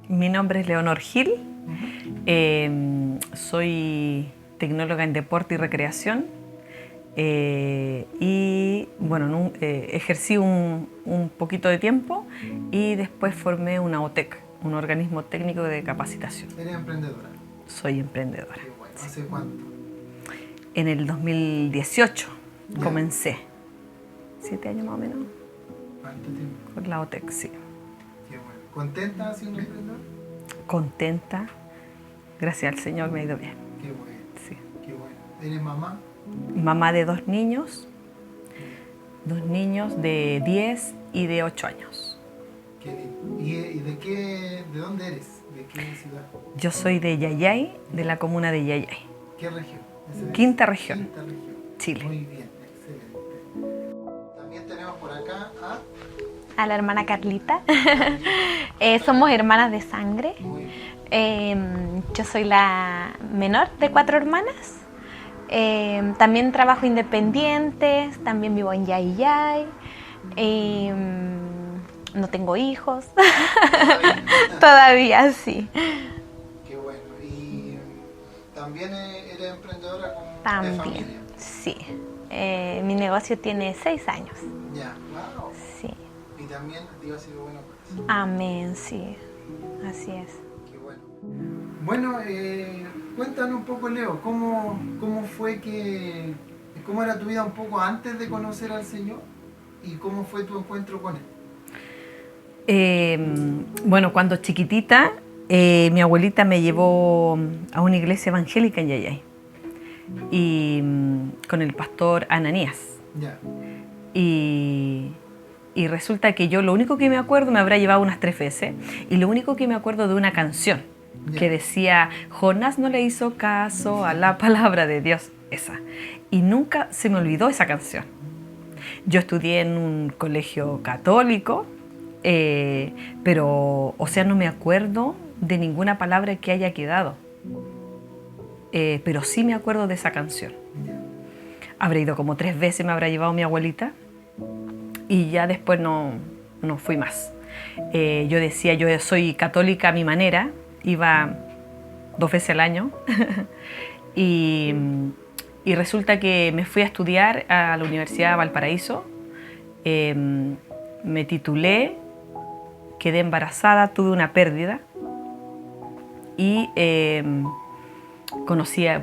Mi nombre es Leonor Gil, soy tecnóloga en deporte y recreación y bueno, ejercí un poquito de tiempo y después formé una OTEC, un organismo técnico de capacitación. ¿Eres emprendedora? Soy emprendedora. Qué bueno. ¿Hace cuánto? En el 2018 Ya. comencé, 7 años más o menos, ¿Cuánto tiempo? con la OTEC, sí. Qué bueno. ¿Contenta siendo emprendedora? Contenta, gracias al Señor me ha ido bien. Qué bueno. Sí. Qué bueno. ¿Eres mamá? Mamá de dos niños de 10 y de 8 años. Qué lindo. ¿Y de dónde eres? ¿De qué ciudad? Yo soy de Yayay, de la comuna de Yayay, ¿Qué región? Esa es Quinta región, Quinta región. Chile. Muy bien, excelente. También tenemos por acá A la hermana Carlita. Somos hermanas de sangre. Muy bien. Yo soy la menor de 4 hermanas. También trabajo independiente, también vivo en Yayay. No tengo hijos. Todavía sí. Qué bueno. ¿Y también eres emprendedora de También, familia? sí. Mi negocio tiene 6 años. Ya, wow. Sí. Y también Dios ha sido bueno por eso. Amén, sí. Así es. Qué bueno. Bueno, cuéntanos un poco, Leo, ¿cómo era tu vida un poco antes de conocer al Señor? ¿Y cómo fue tu encuentro con Él? Bueno, cuando chiquitita, mi abuelita me llevó a una iglesia evangélica en Yayay, y con el pastor Ananías. Ya. Y resulta que yo lo único que me acuerdo, me habrá llevado unas 3 veces, y lo único que me acuerdo de una canción que decía, Jonás no le hizo caso a la palabra de Dios, esa. Y nunca se me olvidó esa canción. Yo estudié en un colegio católico, pero, o sea, no me acuerdo de ninguna palabra que haya quedado. Pero sí me acuerdo de esa canción. Habré ido como 3 veces, me habrá llevado mi abuelita, y ya después no fui más. Yo decía, yo soy católica a mi manera, iba 2 veces al año, y resulta que me fui a estudiar a la Universidad de Valparaíso, me titulé, quedé embarazada, tuve una pérdida, y conocí a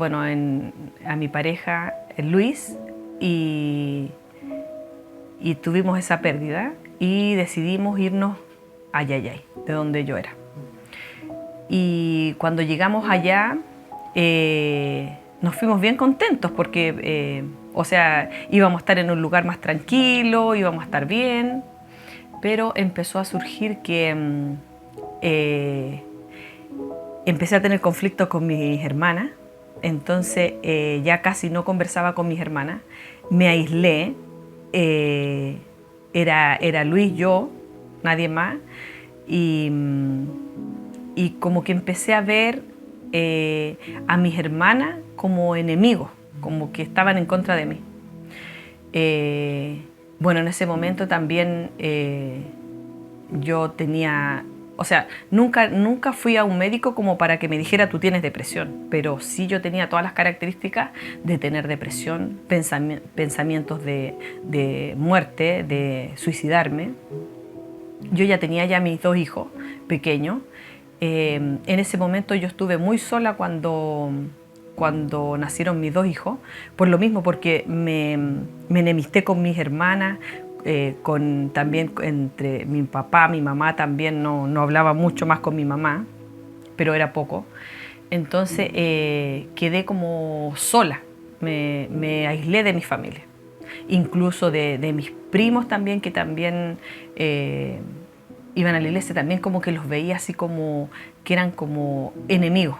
mi pareja, Luis, y tuvimos esa pérdida y decidimos irnos a Yayay, de donde yo era. Y cuando llegamos allá, nos fuimos bien contentos porque, o sea, íbamos a estar en un lugar más tranquilo, íbamos a estar bien, pero empezó a surgir que empecé a tener conflictos con mis hermanas, entonces ya casi no conversaba con mis hermanas, me aislé, era Luis, yo, nadie más, y como que empecé a ver a mis hermanas como enemigos, como que estaban en contra de mí. Bueno, en ese momento también yo tenía, o sea, nunca fui a un médico como para que me dijera tú tienes depresión, pero sí yo tenía todas las características de tener depresión, pensamientos de muerte, de suicidarme. Yo ya tenía mis 2 hijos pequeños. En ese momento yo estuve muy sola cuando nacieron mis 2 hijos, por lo mismo, porque me enemisté con mis hermanas, también entre mi papá, mi mamá también no hablaba mucho más con mi mamá, pero era poco. Entonces quedé como sola, me aislé de mi familia, incluso de mis primos también, que también iban a la iglesia, también como que los veía así como que eran como enemigos.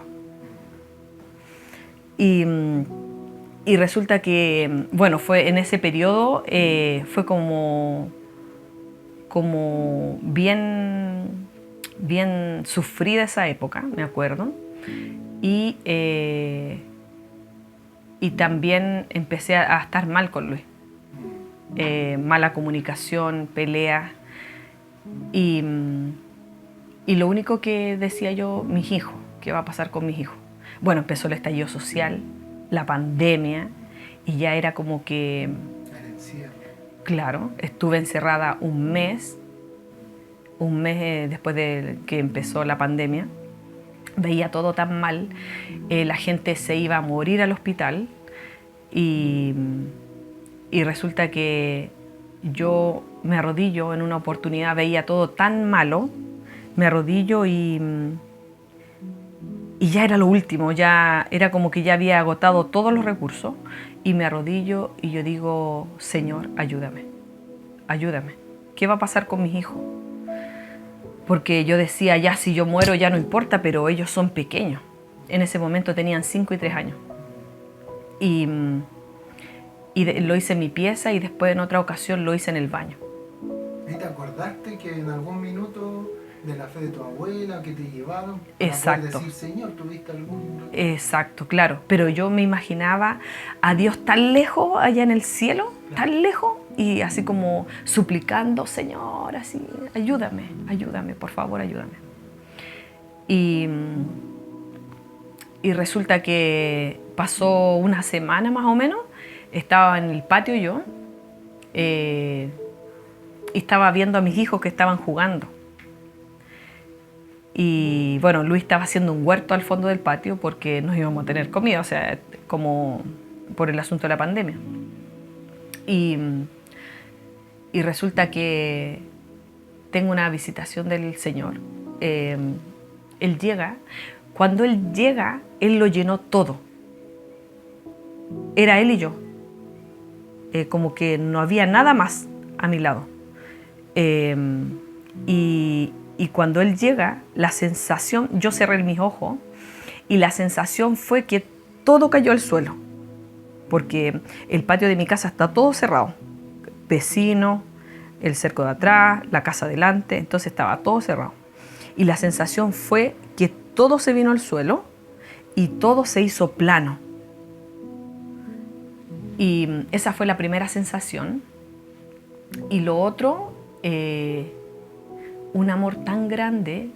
Y resulta que, bueno, fue en ese periodo, fue como bien bien sufrida esa época, me acuerdo. Y también empecé a estar mal con Luis. Mala comunicación, peleas. Y lo único que decía yo, mis hijos, ¿qué va a pasar con mis hijos? Bueno, empezó el estallido social, la pandemia, y ya era como que... El encierro. Claro, estuve encerrada un mes después de que empezó la pandemia. Veía todo tan mal, la gente se iba a morir al hospital y resulta que yo me arrodillo en una oportunidad, veía todo tan malo, me arrodillo y ya era lo último, ya era como que ya había agotado todos los recursos y me arrodillo y yo digo, Señor, ayúdame, ayúdame, ¿qué va a pasar con mis hijos? Porque yo decía, ya si yo muero ya no importa, pero ellos son pequeños. En ese momento tenían 5 y 3 años. Y lo hice en mi pieza y después en otra ocasión lo hice en el baño. ¿Y te acordaste que en algún minuto de la fe de tu abuela que te llevaron para Exacto. poder decir, Señor, ¿tuviste algún...? Exacto, claro. Pero yo me imaginaba a Dios tan lejos, allá en el cielo, tan lejos, y así como suplicando, Señor, así, ayúdame, ayúdame, por favor, ayúdame. Y resulta que pasó una semana más o menos, estaba en el patio yo, y estaba viendo a mis hijos que estaban jugando. Y bueno, Luis estaba haciendo un huerto al fondo del patio porque nos íbamos a tener comida, o sea, como por el asunto de la pandemia. Y resulta que tengo una visitación del Señor. Él llega. Cuando Él llega, Él lo llenó todo. Era Él y yo. Como que no había nada más a mi lado. Y cuando Él llega, la sensación, yo cerré mis ojos y la sensación fue que todo cayó al suelo. Porque el patio de mi casa está todo cerrado. Vecinos, el cerco de atrás, la casa adelante, entonces estaba todo cerrado. Y la sensación fue que todo se vino al suelo y todo se hizo plano. Y esa fue la primera sensación. Y lo otro, un amor tan grande,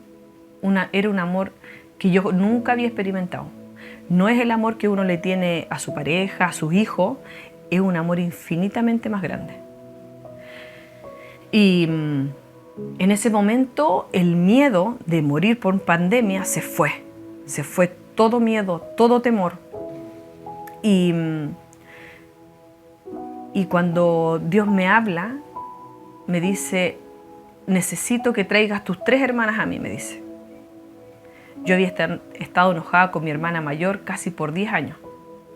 era un amor que yo nunca había experimentado. No es el amor que uno le tiene a su pareja, a sus hijos, es un amor infinitamente más grande. Y en ese momento el miedo de morir por pandemia se fue todo miedo, todo temor. Y cuando Dios me habla, me dice, necesito que traigas tus 3 hermanas a mí, me dice. Yo había estado enojada con mi hermana mayor casi por 10 años.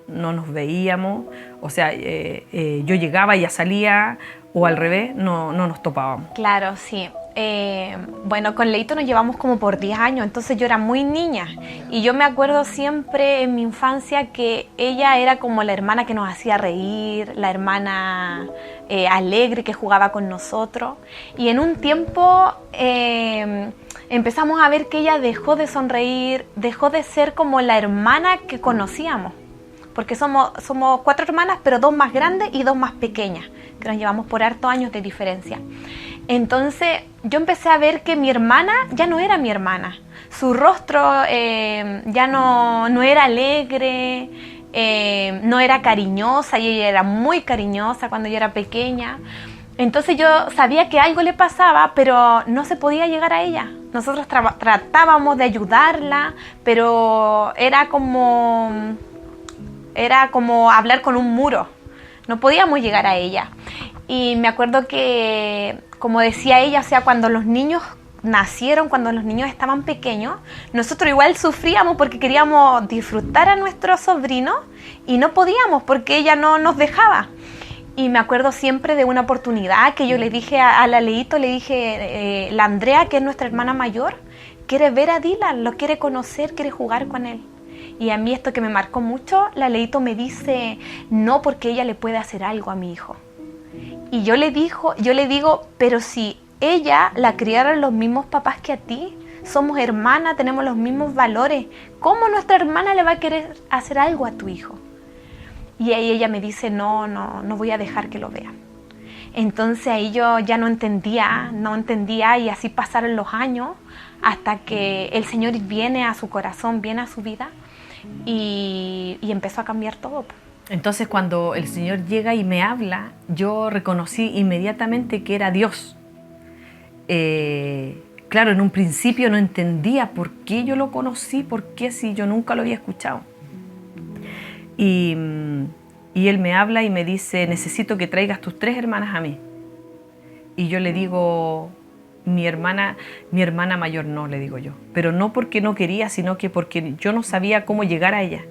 No nos veíamos, o sea, yo llegaba y ella salía, o al revés, no nos topábamos. Claro, sí. Bueno, con Leito nos llevamos como por 10 años, entonces yo era muy niña. Y yo me acuerdo siempre en mi infancia que ella era como la hermana que nos hacía reír, la hermana alegre que jugaba con nosotros. Y en un tiempo empezamos a ver que ella dejó de sonreír, dejó de ser como la hermana que conocíamos. Porque somos 4 hermanas, pero 2 más grandes y 2 más pequeñas, que nos llevamos por hartos años de diferencia. Entonces yo empecé a ver que mi hermana ya no era mi hermana. Su rostro ya no era alegre, no era cariñosa, y ella era muy cariñosa cuando yo era pequeña. Entonces yo sabía que algo le pasaba, pero no se podía llegar a ella. Nosotros tratábamos de ayudarla, pero era como hablar con un muro. No podíamos llegar a ella. Y me acuerdo que, como decía ella, o sea, cuando los niños nacieron, cuando los niños estaban pequeños, nosotros igual sufríamos porque queríamos disfrutar a nuestro sobrino y no podíamos porque ella no nos dejaba. Y me acuerdo siempre de una oportunidad que yo le dije a la Leito, le dije, la Andrea, que es nuestra hermana mayor, quiere ver a Dylan, lo quiere conocer, quiere jugar con él. Y a mí esto que me marcó mucho, la Leito me dice, no, porque ella le puede hacer algo a mi hijo. Y yo le digo, pero si ella la criaron los mismos papás que a ti, somos hermanas, tenemos los mismos valores. ¿Cómo nuestra hermana le va a querer hacer algo a tu hijo? Y ahí ella me dice, no voy a dejar que lo vea. Entonces ahí yo ya no entendía y así pasaron los años hasta que el Señor viene a su corazón, viene a su vida y empezó a cambiar todo. Entonces cuando el Señor llega y me habla, yo reconocí inmediatamente que era Dios. Claro, en un principio no entendía por qué yo lo conocí, por qué si yo nunca lo había escuchado. Y Él me habla y me dice, necesito que traigas tus 3 hermanas a mí. Y yo le digo, mi hermana mayor no, le digo yo. Pero no porque no quería, sino que porque yo no sabía cómo llegar a ella.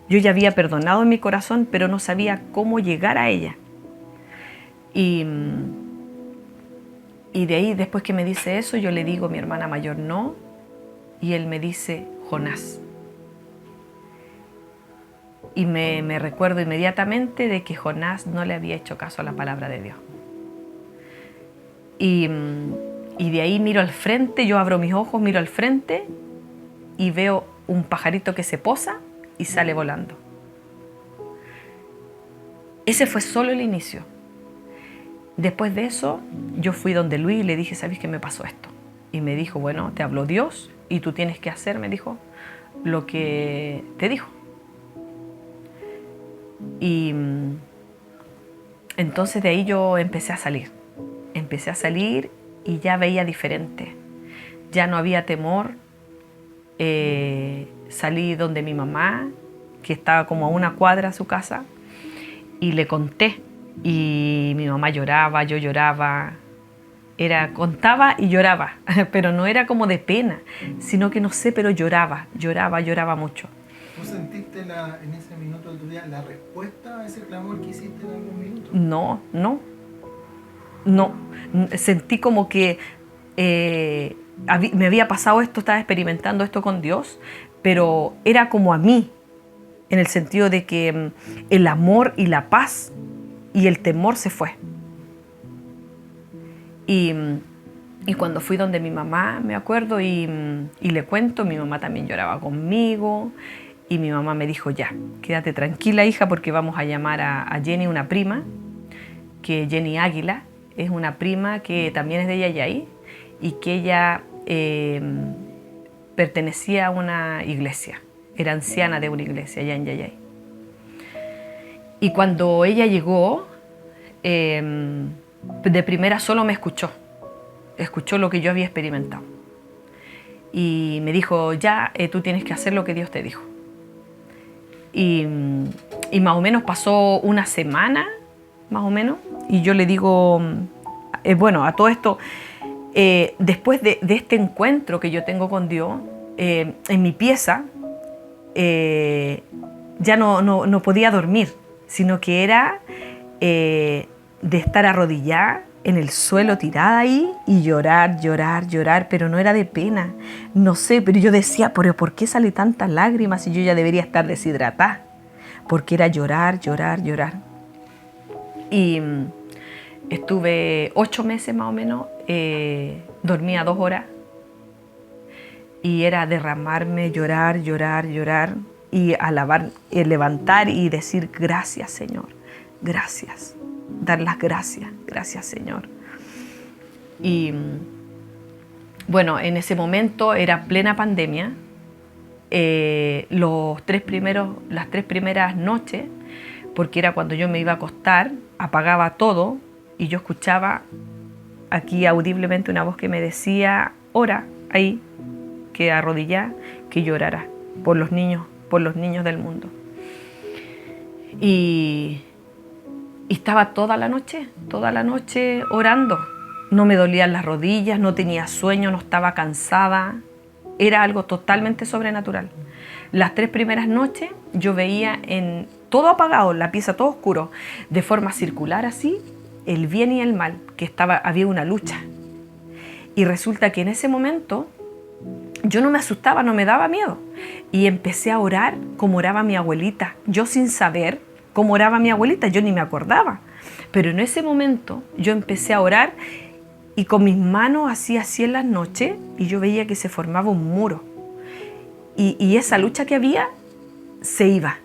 Yo ya había perdonado en mi corazón, pero no sabía cómo llegar a ella. Y de ahí, después que me dice eso, yo le digo, mi hermana mayor no. Y él me dice, Jonás. Y me recuerdo inmediatamente de que Jonás no le había hecho caso a la palabra de Dios. Y de ahí miro al frente, yo abro mis ojos, miro al frente y veo un pajarito que se posa y sale volando. Ese fue solo el inicio. Después de eso, yo fui donde Luis y le dije, ¿sabes qué me pasó esto? Y me dijo, bueno, te habló Dios y tú tienes que hacer, me dijo, lo que te dijo. Y entonces de ahí yo empecé a salir y ya veía diferente. Ya no había temor. Salí donde mi mamá, que estaba como a una cuadra a su casa, y le conté. Y mi mamá lloraba, yo lloraba. Contaba y lloraba, pero no era como de pena, sino que no sé, pero lloraba mucho. ¿Tú sentiste en ese minuto de tu vida la respuesta a ese clamor que hiciste en algún minuto? No. Sentí como que me había pasado esto, estaba experimentando esto con Dios, pero era como a mí, en el sentido de que el amor y la paz y el temor se fue. Y cuando fui donde mi mamá, me acuerdo, y le cuento, mi mamá también lloraba conmigo. Y mi mamá me dijo, ya, quédate tranquila, hija, porque vamos a llamar a Jenny, una prima, que Jenny Águila es una prima que también es de Yayay y que ella pertenecía a una iglesia, era anciana de una iglesia allá en Yayay. Y cuando ella llegó, de primera solo me escuchó lo que yo había experimentado. Y me dijo, ya, tú tienes que hacer lo que Dios te dijo. Y más o menos pasó una semana, más o menos, y yo le digo, bueno, a todo esto, después de este encuentro que yo tengo con Dios, en mi pieza, ya no podía dormir, sino que era de estar arrodillada en el suelo, tirada ahí, y llorar, pero no era de pena, no sé, pero yo decía, ¿pero por qué sale tantas lágrimas si yo ya debería estar deshidratada? Porque era llorar. Y estuve 8 meses más o menos, dormía 2 horas, y era derramarme, llorar, y alabar, levantar y decir, gracias Señor, gracias. Dar las gracias Señor. Y bueno, en ese momento era plena pandemia. Las 3 primeras noches, porque era cuando yo me iba a acostar, apagaba todo y yo escuchaba aquí audiblemente una voz que me decía, ora ahí, que arrodillá, que llorara por los niños del mundo. Y estaba toda la noche orando. No me dolían las rodillas, no tenía sueño, no estaba cansada. Era algo totalmente sobrenatural. Las 3 primeras noches yo veía en todo apagado, la pieza todo oscuro, de forma circular así, el bien y el mal, que había una lucha. Y resulta que en ese momento yo no me asustaba, no me daba miedo. Y empecé a orar como oraba mi abuelita, yo sin saber cómo oraba mi abuelita, yo ni me acordaba. Pero en ese momento yo empecé a orar y con mis manos hacía así en las noches y yo veía que se formaba un muro. Y esa lucha que había se iba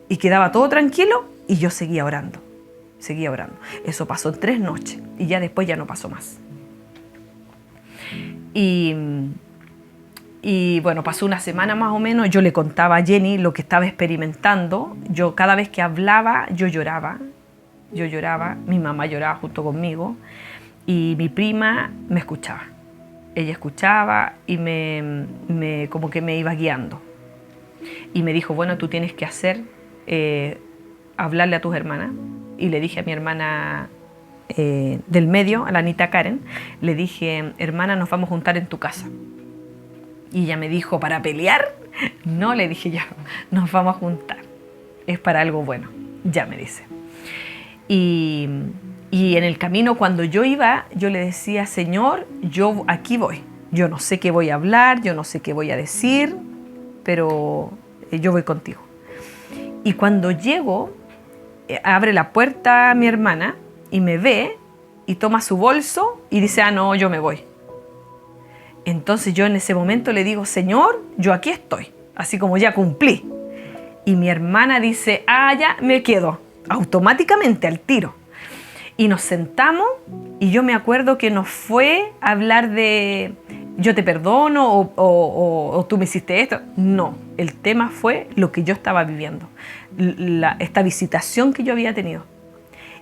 y quedaba todo tranquilo y yo seguía orando. Seguía orando. Eso pasó en 3 noches y ya después ya no pasó más. Y bueno, pasó una semana más o menos, yo le contaba a Jenny lo que estaba experimentando. Yo cada vez que hablaba, yo lloraba, mi mamá lloraba junto conmigo y mi prima me escuchaba. Ella escuchaba y como que me iba guiando. Y me dijo, bueno, tú tienes que hablarle a tus hermanas. Y le dije a mi hermana del medio, a la Anita Karen, le dije, hermana, nos vamos a juntar en tu casa. Y ella me dijo, ¿para pelear? No, le dije yo, nos vamos a juntar. Es para algo bueno, ya me dice. Y en el camino cuando yo iba, yo le decía, Señor, yo aquí voy. Yo no sé qué voy a hablar, yo no sé qué voy a decir, pero yo voy contigo. Y cuando llego, abre la puerta mi hermana y me ve y toma su bolso y dice, ah, no, yo me voy. Entonces yo en ese momento le digo, Señor, yo aquí estoy, así como ya cumplí. Y mi hermana dice, ah, ya me quedo, automáticamente al tiro. Y nos sentamos y yo me acuerdo que nos fue a hablar de yo te perdono o tú me hiciste esto. No, el tema fue lo que yo estaba viviendo, esta visitación que yo había tenido.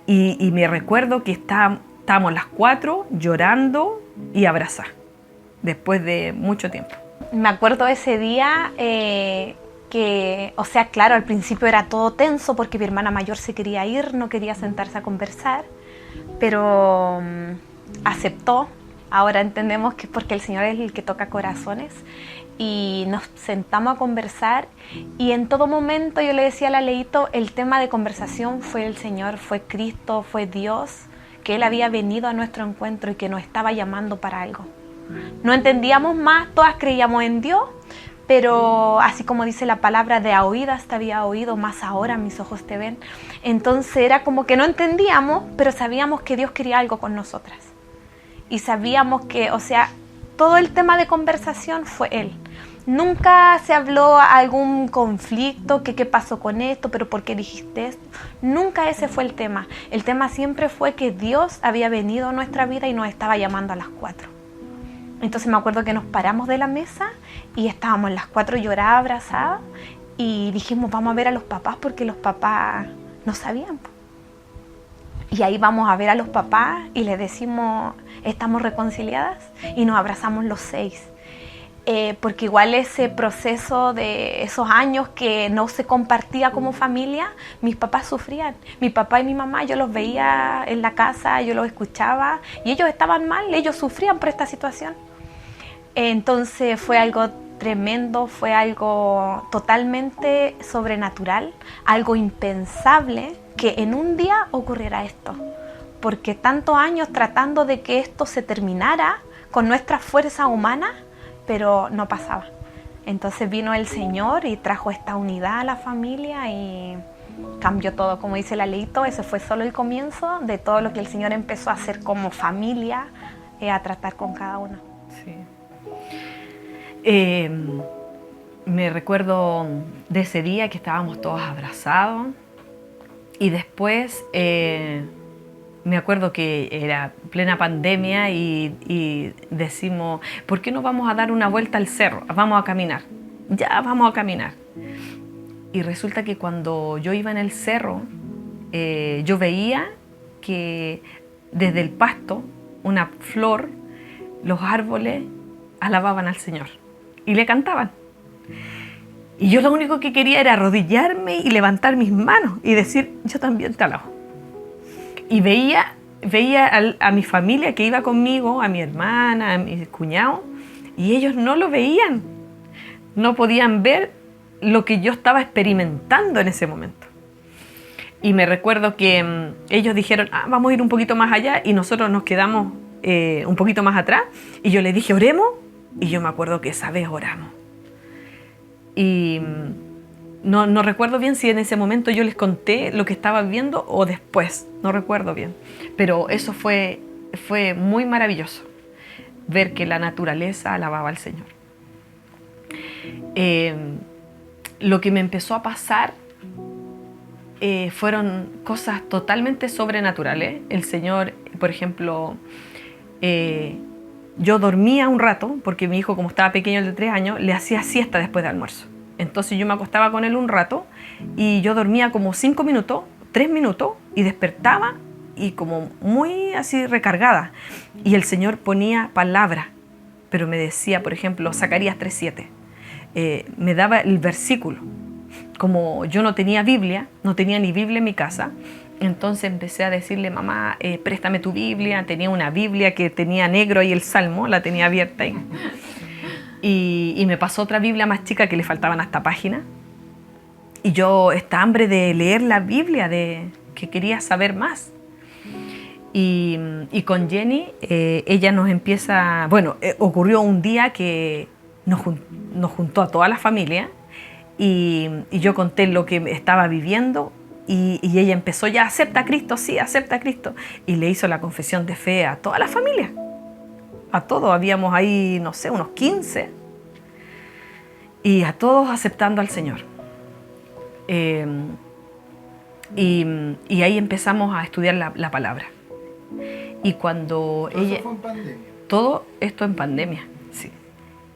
Y me recuerdo que estábamos las 4 llorando y abrazadas, después de mucho tiempo. Me acuerdo ese día que, o sea, claro, al principio era todo tenso porque mi hermana mayor se quería ir, no quería sentarse a conversar, pero aceptó. Ahora entendemos que es porque el Señor es el que toca corazones y nos sentamos a conversar y en todo momento yo le decía a la Leito, el tema de conversación fue el Señor, fue Cristo, fue Dios, que Él había venido a nuestro encuentro y que nos estaba llamando para algo. No entendíamos más, todas creíamos en Dios, pero así como dice la palabra, de a oídas te había oído, más ahora mis ojos te ven. Entonces era como que no entendíamos, pero sabíamos que Dios quería algo con nosotras. Y sabíamos que, o sea, todo el tema de conversación fue Él. Nunca se habló algún conflicto, que qué pasó con esto, pero por qué dijiste esto. Nunca ese fue el tema. El tema siempre fue que Dios había venido a nuestra vida y nos estaba llamando a las 4. Entonces me acuerdo que nos paramos de la mesa y estábamos las 4 lloradas, abrazadas y dijimos, vamos a ver a los papás porque los papás no sabían. Y ahí vamos a ver a los papás y les decimos, estamos reconciliadas y nos abrazamos los 6. Porque igual ese proceso de esos años que no se compartía como familia, mis papás sufrían. Mi papá y mi mamá, yo los veía en la casa, yo los escuchaba y ellos estaban mal, ellos sufrían por esta situación. Entonces fue algo tremendo, fue algo totalmente sobrenatural, algo impensable que en un día ocurriera esto. Porque tantos años tratando de que esto se terminara con nuestra fuerza humana, pero no pasaba. Entonces vino el Señor y trajo esta unidad a la familia y cambió todo. Como dice la Leito, ese fue solo el comienzo de todo lo que el Señor empezó a hacer como familia, a tratar con cada uno. Sí. Me recuerdo de ese día que estábamos todos abrazados y después me acuerdo que era plena pandemia y decimos, ¿por qué no vamos a dar una vuelta al cerro? Vamos a caminar. Ya, vamos a caminar. Y resulta que cuando yo iba en el cerro, yo veía que desde el pasto, una flor, los árboles alababan al Señor y le cantaban. Y yo lo único que quería era arrodillarme y levantar mis manos y decir, yo también te alabo. Y veía a mi familia que iba conmigo, a mi hermana, a mi cuñado, y ellos no lo veían. No podían ver lo que yo estaba experimentando en ese momento. Y me recuerdo que ellos dijeron, vamos a ir un poquito más allá, y nosotros nos quedamos un poquito más atrás, y yo les dije, oremos, y yo me acuerdo que esa vez oramos. Y no recuerdo bien si en ese momento yo les conté lo que estaba viviendo o después, no recuerdo bien. Pero eso fue fue muy maravilloso ver que la naturaleza alababa al Señor. Lo que me empezó a pasar fueron cosas totalmente sobrenaturales. El Señor, por ejemplo, yo dormía un rato, porque mi hijo, como estaba pequeño, el de 3 años, le hacía siesta después de almuerzo. Entonces yo me acostaba con él un rato y yo dormía como 5 minutos, 3 minutos, y despertaba y como muy así recargada. Y el Señor ponía palabra, pero me decía, por ejemplo, Zacarías 3:7. Me daba el versículo. Como yo no tenía Biblia, no tenía ni Biblia en mi casa, entonces empecé a decirle, mamá, préstame tu Biblia. Tenía una Biblia que tenía negro y el Salmo, la tenía abierta ahí. Y me pasó otra Biblia más chica que le faltaban hasta páginas. Y yo, esta hambre de leer la Biblia, de que quería saber más. Y con Jenny, ella nos empieza, bueno, ocurrió un día que nos juntó a toda la familia y yo conté lo que estaba viviendo y ella empezó ya, acepta a Cristo, sí, acepta a Cristo. Y le hizo la confesión de fe a toda la familia, a todos, habíamos ahí, no sé, unos 15, y a todos aceptando al Señor. Y ahí empezamos a estudiar la palabra. Y cuando ¿Todo ella... eso fue en pandemia? Todo esto en pandemia, sí.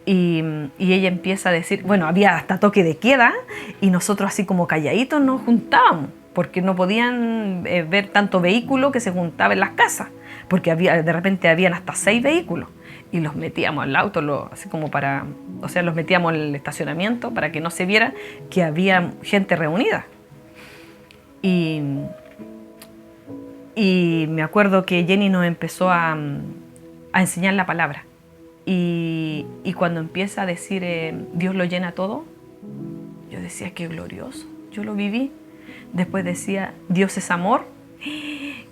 Y ella empieza a decir, bueno, había hasta toque de queda y nosotros así como calladitos nos juntábamos porque no podían ver tanto vehículo que se juntaba en las casas, porque de repente habían hasta 6 vehículos y los metíamos al auto, así como para, o sea, los metíamos en el estacionamiento para que no se viera que había gente reunida. Y me acuerdo que Jenny nos empezó a enseñar la palabra. Y cuando empieza a decir Dios lo llena todo, yo decía, qué glorioso, yo lo viví. Después decía, Dios es amor,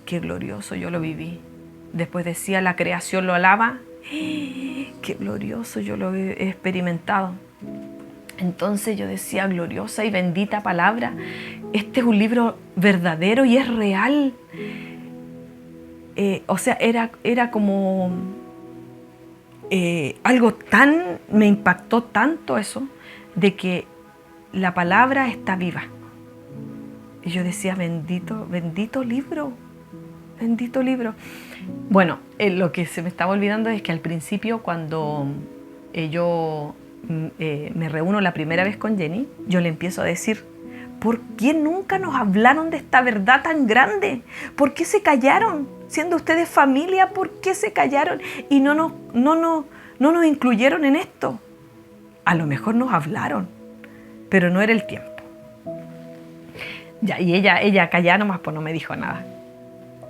qué glorioso, yo lo viví. Después decía, la creación lo alaba, qué glorioso, yo lo he experimentado. Entonces yo decía, gloriosa y bendita palabra, este es un libro verdadero y es real. O sea, era como algo tan, me impactó tanto eso, de que la palabra está viva. Y yo decía, bendito, bendito libro, bendito libro. Bueno, lo que se me estaba olvidando es que al principio, cuando yo me reúno la primera vez con Jenny, yo le empiezo a decir, ¿por qué nunca nos hablaron de esta verdad tan grande? ¿Por qué se callaron? Siendo ustedes familia, ¿por qué se callaron? Y no nos incluyeron en esto. A lo mejor nos hablaron, pero no era el tiempo. Ya, y ella callada nomás, pues no me dijo nada.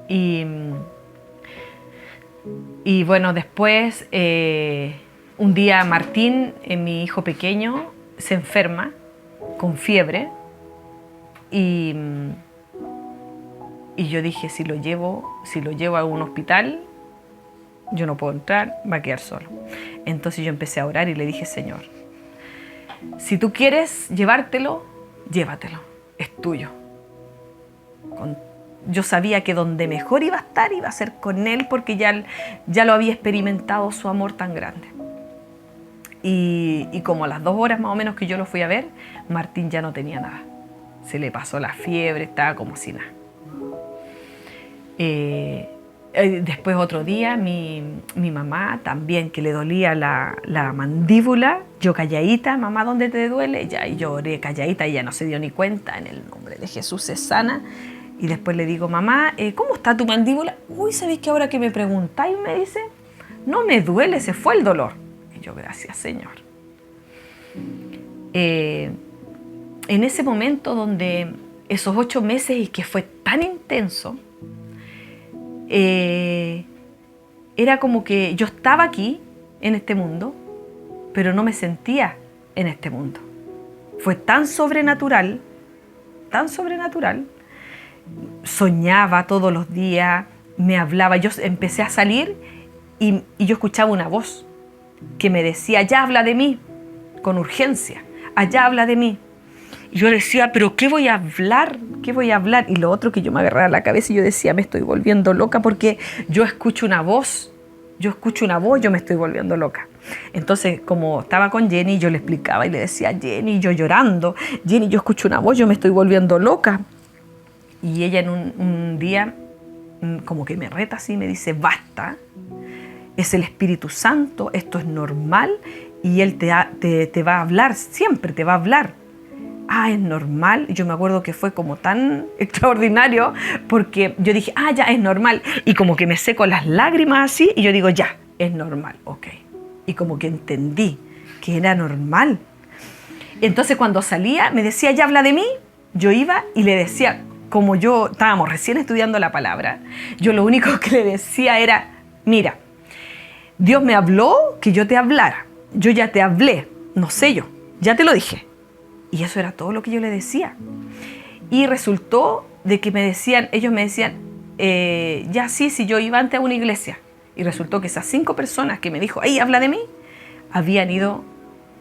Y bueno, después, un día Martín, mi hijo pequeño, se enferma con fiebre. Y yo dije, si lo llevo a un hospital, yo no puedo entrar, va a quedar solo. Entonces yo empecé a orar y le dije, Señor, si tú quieres llevártelo, llévatelo, es tuyo. Yo sabía que donde mejor iba a estar, iba a ser con él, porque ya lo había experimentado, su amor tan grande. Y como a las 2 horas más o menos que yo lo fui a ver, Martín ya no tenía nada. Se le pasó la fiebre, estaba como si nada. Después otro día, mi mamá también, que le dolía la mandíbula, yo calladita, mamá, ¿dónde te duele? Ya, y lloré calladita, ella no se dio ni cuenta, en el nombre de Jesús es sana. Y después le digo, mamá, ¿cómo está tu mandíbula? Uy, ¿sabéis que ahora que me preguntáis? Me dice, no me duele, se fue el dolor. Y yo, gracias, Señor. En ese momento donde esos 8 meses y que fue tan intenso, era como que yo estaba aquí en este mundo, pero no me sentía en este mundo. Fue tan sobrenatural, soñaba todos los días, me hablaba, yo empecé a salir y yo escuchaba una voz que me decía, allá habla de mí, con urgencia, allá habla de mí. Y yo decía, ¿pero qué voy a hablar? ¿Qué voy a hablar? Y lo otro que yo me agarraba la cabeza y yo decía, me estoy volviendo loca porque yo escucho una voz. Yo me estoy volviendo loca. Entonces, como estaba con Jenny, yo le explicaba y le decía, Jenny, yo llorando, Jenny, yo escucho una voz, yo me estoy volviendo loca. Y ella en un día, como que me reta así, me dice, basta, es el Espíritu Santo, esto es normal y Él te va a hablar, siempre te va a hablar. Ah, es normal. Y yo me acuerdo que fue como tan extraordinario porque yo dije, ya, es normal. Y como que me seco las lágrimas así y yo digo, ya, es normal, ok. Y como que entendí que era normal. Entonces cuando salía me decía, ya habla de mí. Yo iba y le decía, como estábamos recién estudiando la palabra, yo lo único que le decía era, mira, Dios me habló que yo te hablara. Yo ya te hablé, no sé yo, ya te lo dije. Y eso era todo lo que yo le decía. Y resultó de que ellos me decían, ya sí, yo iba antes a una iglesia. Y resultó que esas 5 personas que me dijo, ahí habla de mí, habían ido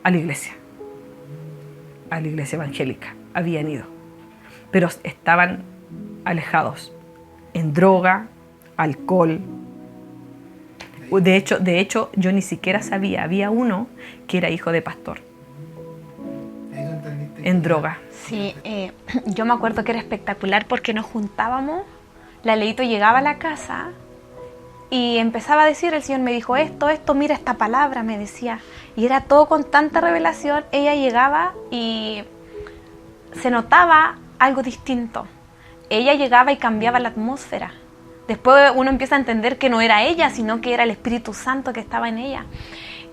a la iglesia evangélica, habían ido. Pero estaban alejados, en droga, alcohol. De hecho, yo ni siquiera sabía, había uno que era hijo de pastor. En droga. Sí, yo me acuerdo que era espectacular porque nos juntábamos, la Leito llegaba a la casa y empezaba a decir, el Señor me dijo esto, mira esta palabra, me decía. Y era todo con tanta revelación, ella llegaba y se notaba algo distinto. Ella llegaba y cambiaba la atmósfera. Después uno empieza a entender que no era ella, sino que era el Espíritu Santo que estaba en ella.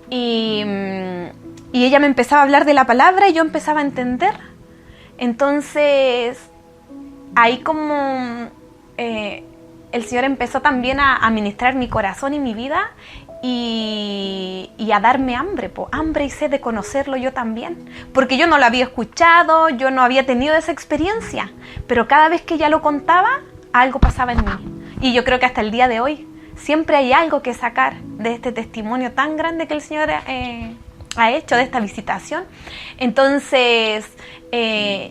Y ella me empezaba a hablar de la palabra y yo empezaba a entender. Entonces, ahí como el Señor empezó también a ministrar mi corazón y mi vida y a darme hambre y sed de conocerlo yo también. Porque yo no lo había escuchado, yo no había tenido esa experiencia, pero cada vez que ella lo contaba, algo pasaba en mí. Y yo creo que hasta el día de hoy siempre hay algo que sacar de este testimonio tan grande que el Señor ha hecho, de esta visitación. Entonces,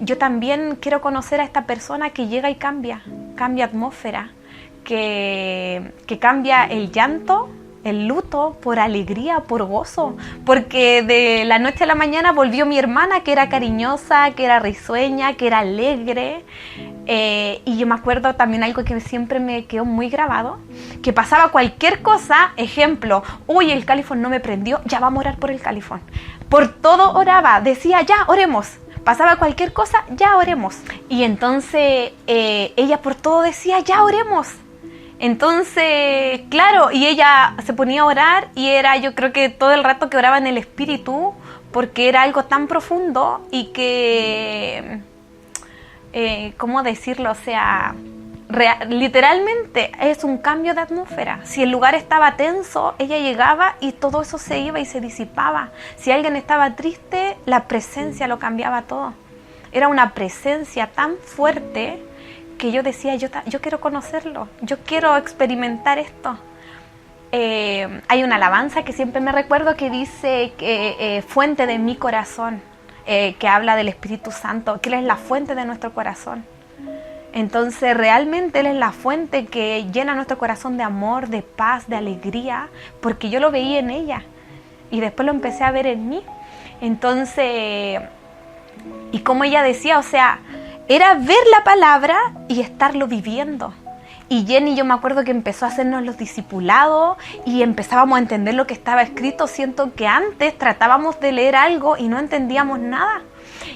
yo también quiero conocer a esta persona que llega y cambia atmósfera, que cambia el llanto, el luto por alegría, por gozo, porque de la noche a la mañana volvió mi hermana, que era cariñosa, que era risueña, que era alegre. Y yo me acuerdo también algo que siempre me quedó muy grabado, que pasaba cualquier cosa, ejemplo, uy, el califón no me prendió, ya vamos a orar por el califón. Por todo oraba, decía, ya, oremos. Pasaba cualquier cosa, ya oremos. Y entonces ella por todo decía, ya oremos. Entonces, claro, y ella se ponía a orar y era, yo creo que todo el rato que oraba en el Espíritu, porque era algo tan profundo y que, ¿cómo decirlo? O sea, literalmente es un cambio de atmósfera. Si el lugar estaba tenso, ella llegaba y todo eso se iba y se disipaba. Si alguien estaba triste, la presencia lo cambiaba todo. Era una presencia tan fuerte que yo decía, yo quiero conocerlo, yo quiero experimentar esto. Hay una alabanza que siempre me recuerdo que dice que fuente de mi corazón, que habla del Espíritu Santo, que Él es la fuente de nuestro corazón. Entonces realmente Él es la fuente que llena nuestro corazón de amor, de paz, de alegría, porque yo lo veía en ella y después lo empecé a ver en mí. Entonces, y como ella decía, o sea, era ver la palabra y estarlo viviendo. Y Jenny, yo me acuerdo que empezó a hacernos los discipulados y empezábamos a entender lo que estaba escrito. Siento que antes tratábamos de leer algo y no entendíamos nada.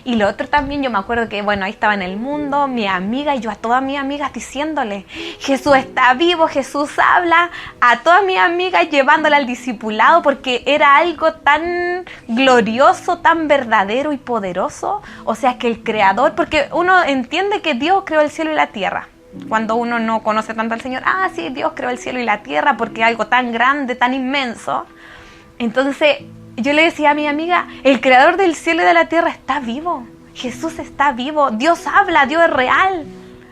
Y lo otro también, yo me acuerdo que, bueno, ahí estaba en el mundo, mi amiga, y yo a todas mis amigas diciéndole, Jesús está vivo, Jesús habla, a todas mis amigas llevándola al discipulado, porque era algo tan glorioso, tan verdadero y poderoso. O sea, que el Creador, porque uno entiende que Dios creó el cielo y la tierra. Cuando uno no conoce tanto al Señor, sí, Dios creó el cielo y la tierra porque es algo tan grande, tan inmenso. Entonces, yo le decía a mi amiga, el Creador del cielo y de la tierra está vivo. Jesús está vivo. Dios habla, Dios es real.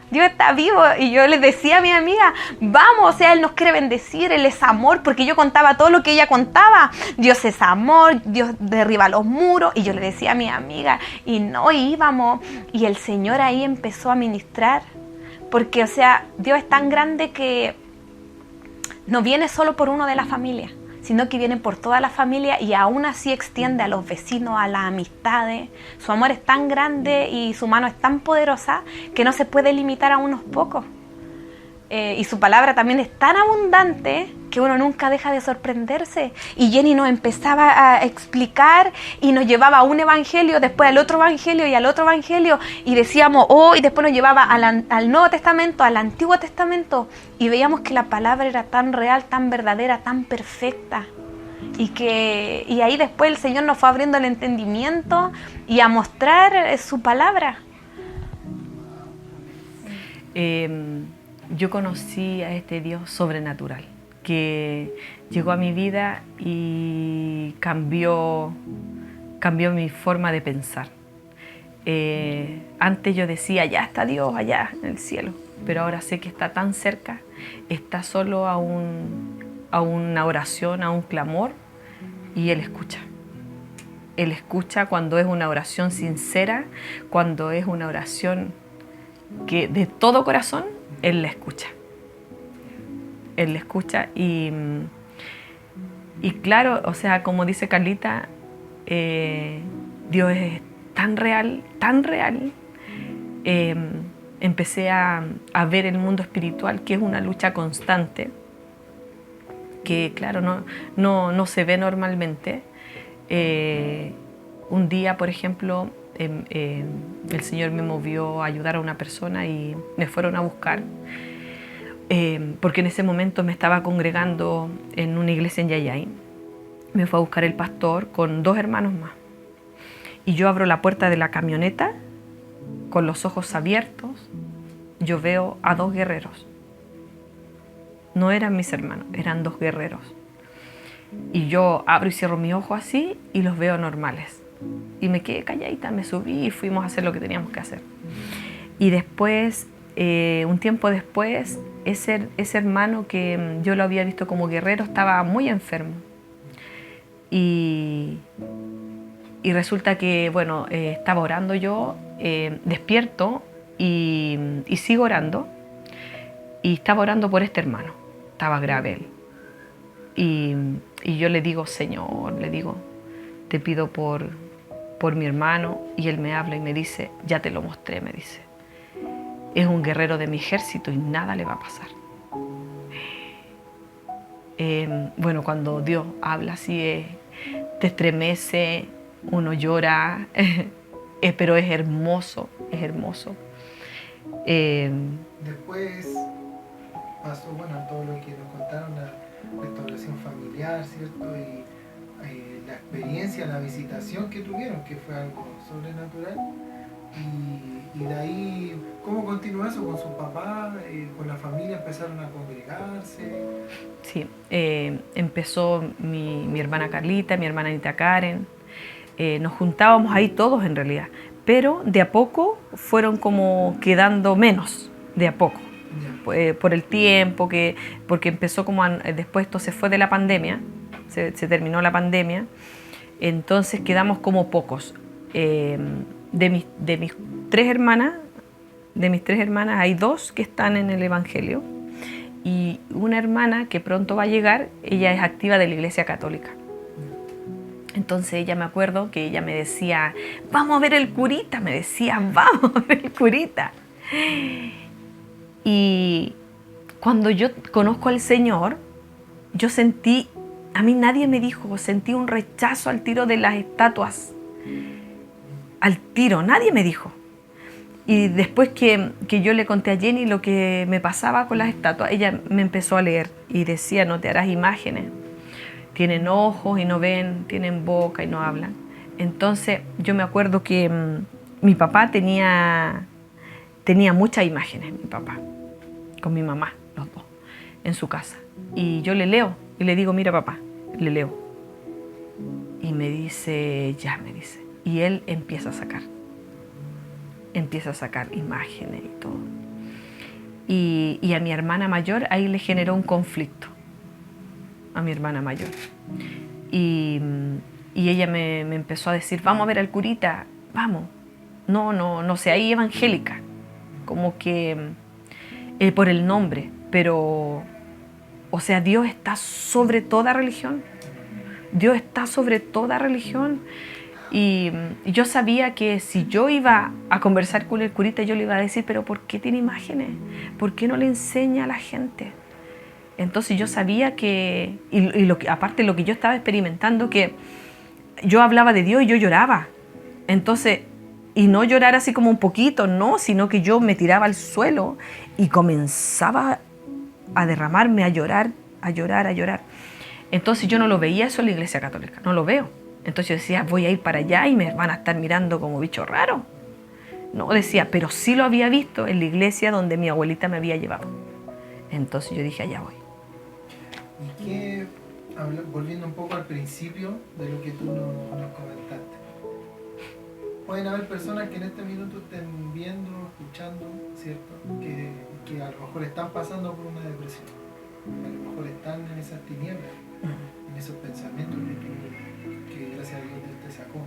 Dios está vivo. Y yo les decía a mi amiga, vamos, o sea, Él nos quiere bendecir, Él es amor, porque yo contaba todo lo que ella contaba. Dios es amor, Dios derriba los muros. Y yo le decía a mi amiga, y no íbamos. Y el Señor ahí empezó a ministrar, porque, o sea, Dios es tan grande que no viene solo por uno de la familia, sino que viene por toda la familia y aún así extiende a los vecinos, a las amistades. Su amor es tan grande y su mano es tan poderosa que no se puede limitar a unos pocos. Y su palabra también es tan abundante que uno nunca deja de sorprenderse. Y Jenny nos empezaba a explicar y nos llevaba a un evangelio, después al otro evangelio y al otro evangelio, y decíamos, y después nos llevaba al Nuevo Testamento, al Antiguo Testamento, y veíamos que la palabra era tan real, tan verdadera, tan perfecta. Y ahí después el Señor nos fue abriendo el entendimiento y a mostrar su palabra. Yo conocí a este Dios sobrenatural que llegó a mi vida y cambió mi forma de pensar. Antes yo decía, ya está Dios allá en el cielo, pero ahora sé que está tan cerca, está solo a una oración, a un clamor, y Él escucha. Él escucha cuando es una oración sincera, cuando es una oración que de todo corazón, Él la escucha. Él la escucha y claro, o sea, como dice Carlita, Dios es tan real, tan real. Empecé a ver el mundo espiritual, que es una lucha constante, que claro, no se ve normalmente. Un día, por ejemplo, el Señor me movió a ayudar a una persona y me fueron a buscar, porque en ese momento me estaba congregando en una iglesia en Yayay. Me fue a buscar el pastor con 2 hermanos más. Y yo abro la puerta de la camioneta, con los ojos abiertos, yo veo a 2 guerreros. No eran mis hermanos, eran 2 guerreros. Y yo abro y cierro mi ojo así y los veo normales. Y me quedé calladita, me subí y fuimos a hacer lo que teníamos que hacer. Y después, un tiempo después, ese hermano que yo lo había visto como guerrero estaba muy enfermo. Y resulta que, bueno, estaba orando yo, despierto y sigo orando. Y estaba orando por este hermano, estaba grave él. Y yo le digo, Señor, le digo, te pido por mi hermano. Y él me habla y me dice, ya te lo mostré, me dice. Es un guerrero de mi ejército y nada le va a pasar. Bueno, cuando Dios habla así, te estremece, uno llora, pero es hermoso, es hermoso. Después pasó, bueno, todo lo que nos contaron, la restauración familiar, ¿cierto? Y la experiencia, la visitación que tuvieron, que fue algo sobrenatural. Y de ahí, ¿cómo continuó eso con su papá? ¿Con la familia empezaron a congregarse? Sí, empezó mi hermana Carlita, mi hermana Anita Karen. Nos juntábamos ahí todos en realidad, pero de a poco fueron como quedando menos, de a poco. Por el tiempo, porque empezó como después esto se fue de la pandemia, se terminó la pandemia, entonces quedamos como pocos. De mis 3 hermanas, hay 2 que están en el Evangelio y una hermana que pronto va a llegar, ella es activa de la Iglesia Católica. Entonces ella, me acuerdo que ella me decía, vamos a ver el curita, me decía, vamos a ver el curita. Y cuando yo conozco al Señor, yo sentí, a mí nadie me dijo, sentí un rechazo al tiro de las estatuas. Al tiro, nadie me dijo. Y después que yo le conté a Jenny lo que me pasaba con las estatuas, ella me empezó a leer y decía, no te harás imágenes. Tienen ojos y no ven, tienen boca y no hablan. Entonces yo me acuerdo que mi papá tenía muchas imágenes, mi papá, con mi mamá, los 2, en su casa. Y yo le leo y le digo, mira papá, le leo. Y me dice, ya, me dice. Y él empieza a sacar imágenes y todo. y a mi hermana mayor ahí le generó un conflicto, a mi hermana mayor. Y ella me empezó a decir, vamos a ver al curita, vamos. No sé, ahí evangélica, como que por el nombre, pero, o sea, Dios está sobre toda religión. Dios está sobre toda religión. Y yo sabía que si yo iba a conversar con el curita, yo le iba a decir, pero ¿por qué tiene imágenes? ¿Por qué no le enseña a la gente? Entonces yo sabía que, aparte lo que yo estaba experimentando, que yo hablaba de Dios y yo lloraba. Entonces, y no llorar así como un poquito, no, sino que yo me tiraba al suelo y comenzaba a derramarme, a llorar. Entonces yo no lo veía eso en la Iglesia Católica, no lo veo. Entonces yo decía, voy a ir para allá y me van a estar mirando como bicho raro. No, decía, pero sí lo había visto en la iglesia donde mi abuelita me había llevado. Entonces yo dije, allá voy. Y que, volviendo un poco al principio de lo que tú nos comentaste, pueden haber personas que en este minuto estén viendo, escuchando, ¿cierto? Que a lo mejor están pasando por una depresión, a lo mejor están en esas tinieblas, en esos pensamientos que gracias a Dios Dios te sacó.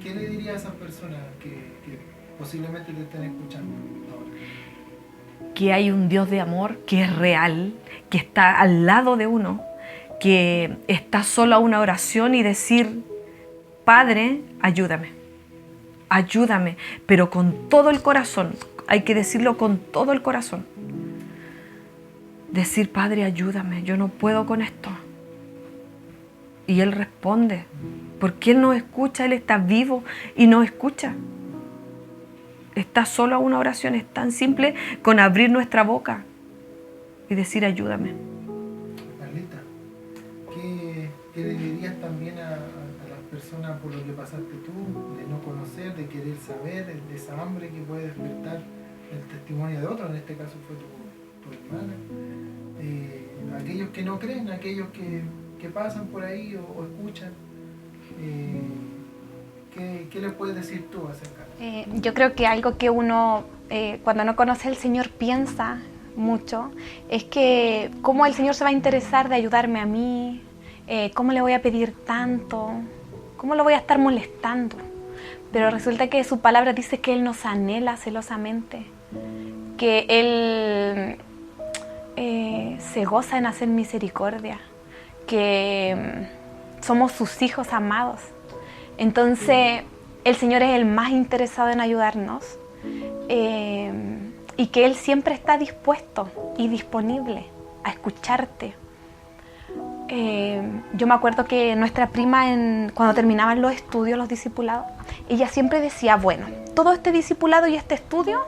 ¿Qué le diría a esas personas que posiblemente te estén escuchando ahora? Que hay un Dios de amor que es real, que está al lado de uno, que está solo a una oración y decir, Padre, ayúdame, pero con todo el corazón, hay que decirlo con todo el corazón. Decir, Padre, ayúdame, yo no puedo con esto. Y Él responde, porque Él nos escucha, Él está vivo y nos escucha. Está solo a una oración, es tan simple con abrir nuestra boca y decir, ayúdame. Carlita, ¿qué le dirías también a las personas por lo que pasaste tú, de no conocer, de querer saber, de esa hambre que puede despertar el testimonio de otro, en este caso fue tu hermana? Aquellos que no creen, aquellos que pasan por ahí o escuchan, ¿qué les puedes decir tú acerca de eso? Yo creo que algo que uno cuando no conoce al Señor piensa mucho es que cómo el Señor se va a interesar de ayudarme a mí, cómo le voy a pedir tanto, cómo lo voy a estar molestando. Pero resulta que su palabra dice que Él nos anhela celosamente, que Él se goza en hacer misericordia, que somos sus hijos amados. Entonces el Señor es el más interesado en ayudarnos, y que Él siempre está dispuesto y disponible a escucharte. Yo me acuerdo que nuestra prima, cuando terminaban los estudios, los discipulados, ella siempre decía, bueno, todo este discipulado y este estudio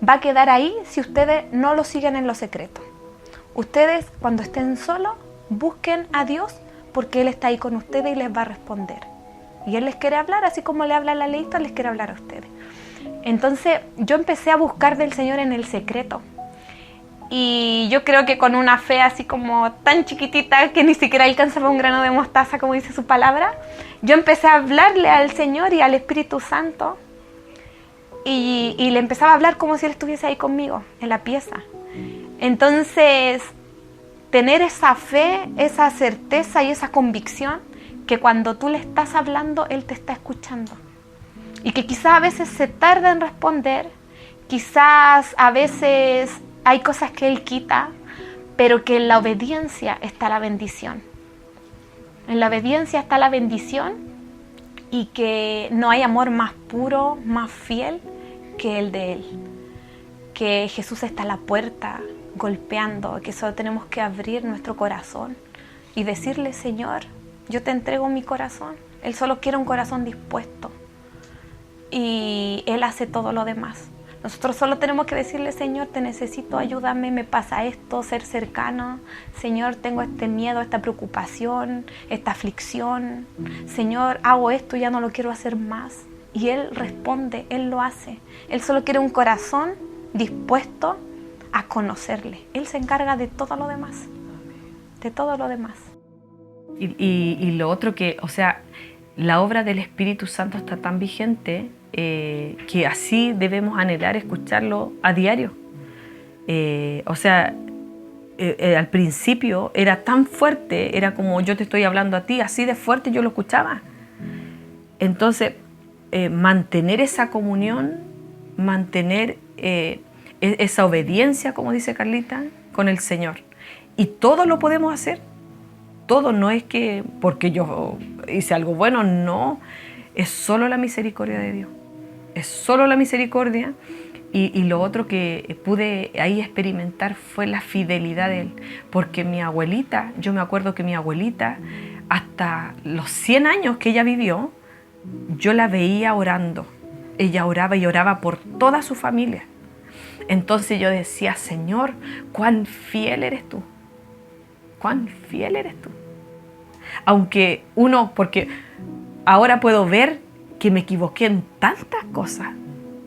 va a quedar ahí si ustedes no lo siguen en lo secreto. Ustedes, cuando estén solos, busquen a Dios, porque Él está ahí con ustedes y les va a responder. Y Él les quiere hablar, así como le habla a la leísta, les quiere hablar a ustedes. Entonces yo empecé a buscar del Señor en el secreto. Y yo creo que con una fe así como tan chiquitita que ni siquiera alcanzaba un grano de mostaza, como dice su palabra, yo empecé a hablarle al Señor y al Espíritu Santo. Y le empezaba a hablar como si Él estuviese ahí conmigo, en la pieza. Entonces, tener esa fe, esa certeza y esa convicción que cuando tú le estás hablando, Él te está escuchando. Y que quizás a veces se tarda en responder, quizás a veces hay cosas que Él quita, pero que en la obediencia está la bendición. En la obediencia está la bendición, y que no hay amor más puro, más fiel que el de Él. Que Jesús está a la puerta golpeando, que solo tenemos que abrir nuestro corazón y decirle, Señor, yo te entrego mi corazón. Él solo quiere un corazón dispuesto y Él hace todo lo demás. Nosotros solo tenemos que decirle, Señor, te necesito, ayúdame, me pasa esto, ser cercano. Señor, tengo este miedo, esta preocupación, esta aflicción. Señor, hago esto, ya no lo quiero hacer más. Y Él responde, Él lo hace. Él solo quiere un corazón dispuesto a conocerle. Él se encarga de todo lo demás. De todo lo demás. Y lo otro que, o sea, la obra del Espíritu Santo está tan vigente que así debemos anhelar escucharlo a diario. O sea, al principio era tan fuerte, era como yo te estoy hablando a ti, así de fuerte yo lo escuchaba. Entonces, mantener esa comunión, mantener esa obediencia, como dice Carlita, con el Señor. Y todo lo podemos hacer. Todo, no es que porque yo hice algo bueno, no. Es solo la misericordia de Dios. Es solo la misericordia. Y lo otro que pude ahí experimentar fue la fidelidad de Él. Porque mi abuelita, yo me acuerdo que mi abuelita, hasta los 100 años que ella vivió, yo la veía orando. Ella oraba y oraba por toda su familia. Entonces yo decía, Señor, cuán fiel eres tú. Cuán fiel eres tú. Aunque porque ahora puedo ver que me equivoqué en tantas cosas.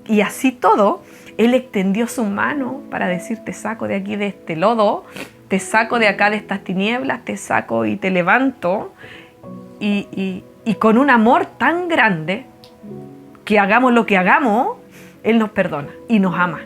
Y así todo, Él extendió su mano para decir, te saco de aquí, de este lodo, te saco de acá, de estas tinieblas, te saco y te levanto. Y con un amor tan grande, que hagamos lo que hagamos, Él nos perdona y nos ama.